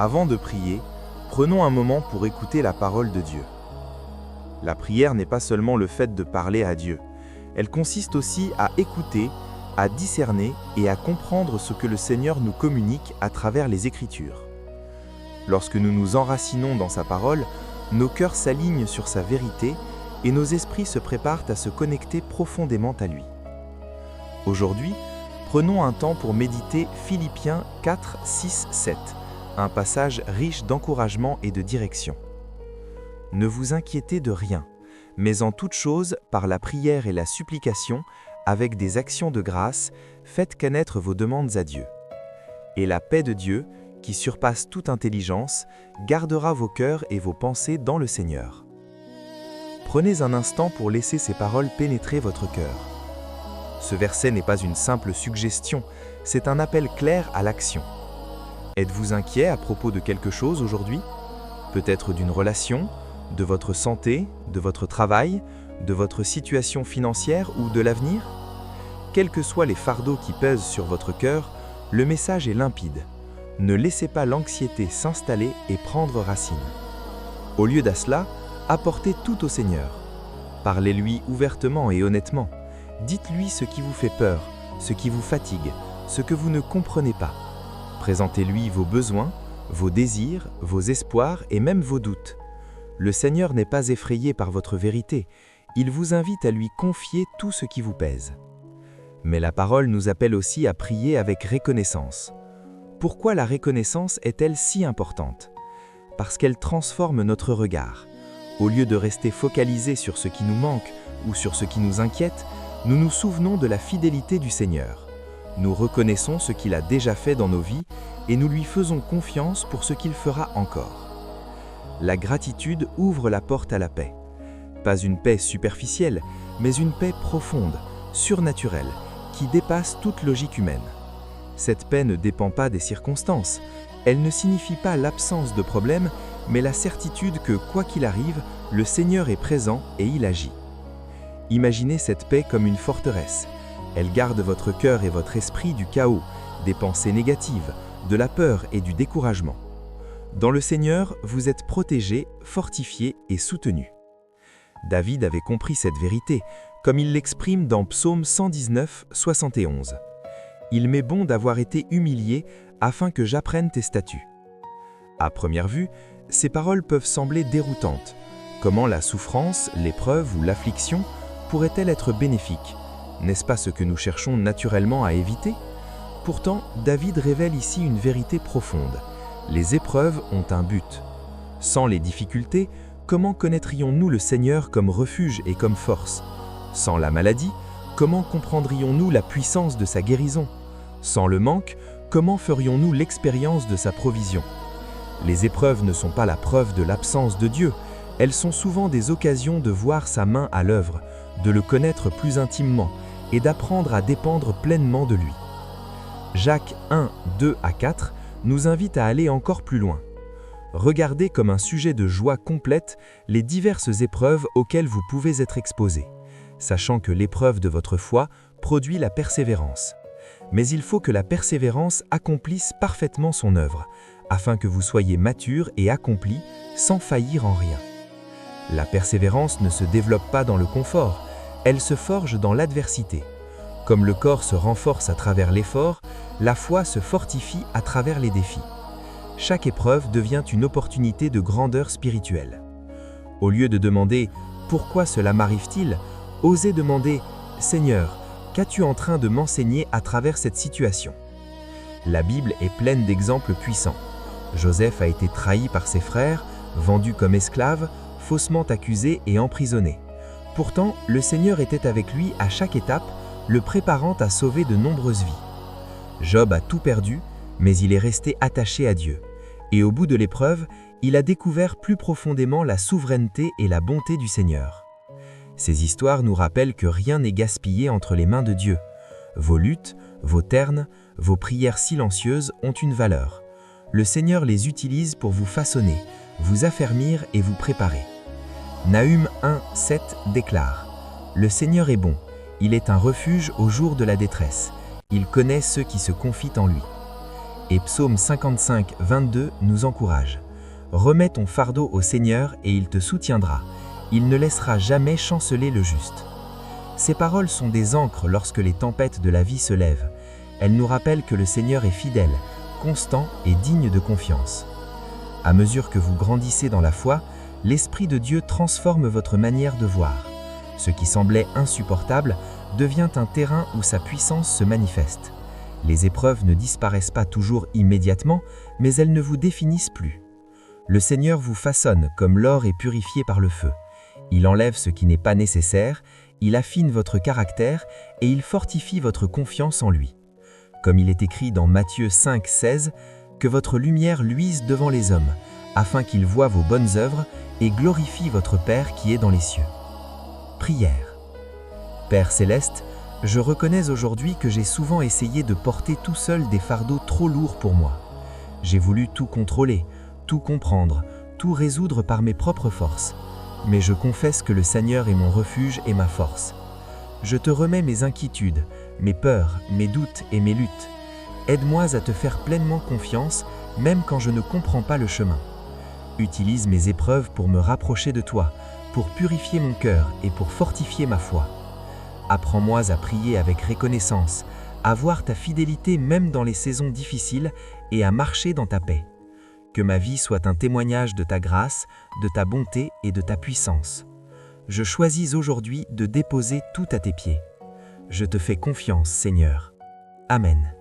Avant de prier, prenons un moment pour écouter la parole de Dieu. La prière n'est pas seulement le fait de parler à Dieu. Elle consiste aussi à écouter, à discerner et à comprendre ce que le Seigneur nous communique à travers les Écritures. Lorsque nous nous enracinons dans sa parole, nos cœurs s'alignent sur sa vérité et nos esprits se préparent à se connecter profondément à lui. Aujourd'hui, prenons un temps pour méditer Philippiens 4, 6, 7, un passage riche d'encouragement et de direction. Ne vous inquiétez de rien, mais en toute chose, par la prière et la supplication, avec des actions de grâce, faites connaître vos demandes à Dieu. Et la paix de Dieu, qui surpasse toute intelligence, gardera vos cœurs et vos pensées dans le Seigneur. Prenez un instant pour laisser ces paroles pénétrer votre cœur. Ce verset n'est pas une simple suggestion, c'est un appel clair à l'action. Êtes-vous inquiet à propos de quelque chose aujourd'hui? Peut-être d'une relation, de votre santé, de votre travail, de votre situation financière ou de l'avenir? Quels que soient les fardeaux qui pèsent sur votre cœur, le message est limpide. Ne laissez pas l'anxiété s'installer et prendre racine. Au lieu de cela, apportez tout au Seigneur. Parlez-lui ouvertement et honnêtement. Dites-lui ce qui vous fait peur, ce qui vous fatigue, ce que vous ne comprenez pas. Présentez-lui vos besoins, vos désirs, vos espoirs et même vos doutes. Le Seigneur n'est pas effrayé par votre vérité. Il vous invite à lui confier tout ce qui vous pèse. Mais la parole nous appelle aussi à prier avec reconnaissance. Pourquoi la reconnaissance est-elle si importante? Parce qu'elle transforme notre regard. Au lieu de rester focalisé sur ce qui nous manque ou sur ce qui nous inquiète, nous nous souvenons de la fidélité du Seigneur. Nous reconnaissons ce qu'il a déjà fait dans nos vies et nous lui faisons confiance pour ce qu'il fera encore. La gratitude ouvre la porte à la paix. Pas une paix superficielle, mais une paix profonde, surnaturelle, qui dépasse toute logique humaine. Cette paix ne dépend pas des circonstances. Elle ne signifie pas l'absence de problème, mais la certitude que, quoi qu'il arrive, le Seigneur est présent et il agit. Imaginez cette paix comme une forteresse. Elle garde votre cœur et votre esprit du chaos, des pensées négatives, de la peur et du découragement. Dans le Seigneur, vous êtes protégé, fortifié et soutenu. David avait compris cette vérité, comme il l'exprime dans Psaume 119, 71. « Il m'est bon d'avoir été humilié afin que j'apprenne tes statuts. » À première vue, ces paroles peuvent sembler déroutantes. Comment la souffrance, l'épreuve ou l'affliction pourrait-elle être bénéfique? N'est-ce pas ce que nous cherchons naturellement à éviter? Pourtant, David révèle ici une vérité profonde. Les épreuves ont un but. Sans les difficultés, comment connaîtrions-nous le Seigneur comme refuge et comme force? Sans la maladie, comment comprendrions-nous la puissance de sa guérison? Sans le manque, comment ferions-nous l'expérience de sa provision? Les épreuves ne sont pas la preuve de l'absence de Dieu, elles sont souvent des occasions de voir sa main à l'œuvre, de le connaître plus intimement et d'apprendre à dépendre pleinement de lui. Jacques 1, 2 à 4 nous invite à aller encore plus loin. Regardez comme un sujet de joie complète les diverses épreuves auxquelles vous pouvez être exposés, sachant que l'épreuve de votre foi produit la persévérance. Mais il faut que la persévérance accomplisse parfaitement son œuvre, afin que vous soyez mature et accompli sans faillir en rien. La persévérance ne se développe pas dans le confort, elle se forge dans l'adversité. Comme le corps se renforce à travers l'effort, la foi se fortifie à travers les défis. Chaque épreuve devient une opportunité de grandeur spirituelle. Au lieu de demander « Pourquoi cela m'arrive-t-il ?», osez demander « Seigneur, qu'as-tu en train de m'enseigner à travers cette situation ?» La Bible est pleine d'exemples puissants. Joseph a été trahi par ses frères, vendu comme esclave, faussement accusé et emprisonné. Pourtant, le Seigneur était avec lui à chaque étape, le préparant à sauver de nombreuses vies. Job a tout perdu, mais il est resté attaché à Dieu. Et au bout de l'épreuve, il a découvert plus profondément la souveraineté et la bonté du Seigneur. Ces histoires nous rappellent que rien n'est gaspillé entre les mains de Dieu. Vos luttes, vos ternes, vos prières silencieuses ont une valeur. Le Seigneur les utilise pour vous façonner, vous affermir et vous préparer. Nahum 1, 7 déclare « Le Seigneur est bon, il est un refuge au jour de la détresse, il connaît ceux qui se confient en lui. » Et Psaume 55, 22 nous encourage. Remets ton fardeau au Seigneur et il te soutiendra. Il ne laissera jamais chanceler le juste. Ces paroles sont des ancres lorsque les tempêtes de la vie se lèvent. Elles nous rappellent que le Seigneur est fidèle, constant et digne de confiance. À mesure que vous grandissez dans la foi, l'Esprit de Dieu transforme votre manière de voir. Ce qui semblait insupportable devient un terrain où sa puissance se manifeste. Les épreuves ne disparaissent pas toujours immédiatement, mais elles ne vous définissent plus. Le Seigneur vous façonne comme l'or est purifié par le feu. Il enlève ce qui n'est pas nécessaire, il affine votre caractère et il fortifie votre confiance en lui. Comme il est écrit dans Matthieu 5, 16, que votre lumière luise devant les hommes, afin qu'ils voient vos bonnes œuvres et glorifient votre Père qui est dans les cieux. Prière. Père céleste, je reconnais aujourd'hui que j'ai souvent essayé de porter tout seul des fardeaux trop lourds pour moi. J'ai voulu tout contrôler, tout comprendre, tout résoudre par mes propres forces. Mais je confesse que le Seigneur est mon refuge et ma force. Je te remets mes inquiétudes, mes peurs, mes doutes et mes luttes. Aide-moi à te faire pleinement confiance, même quand je ne comprends pas le chemin. Utilise mes épreuves pour me rapprocher de toi, pour purifier mon cœur et pour fortifier ma foi. Apprends-moi à prier avec reconnaissance, à voir ta fidélité même dans les saisons difficiles et à marcher dans ta paix. Que ma vie soit un témoignage de ta grâce, de ta bonté et de ta puissance. Je choisis aujourd'hui de déposer tout à tes pieds. Je te fais confiance, Seigneur. Amen.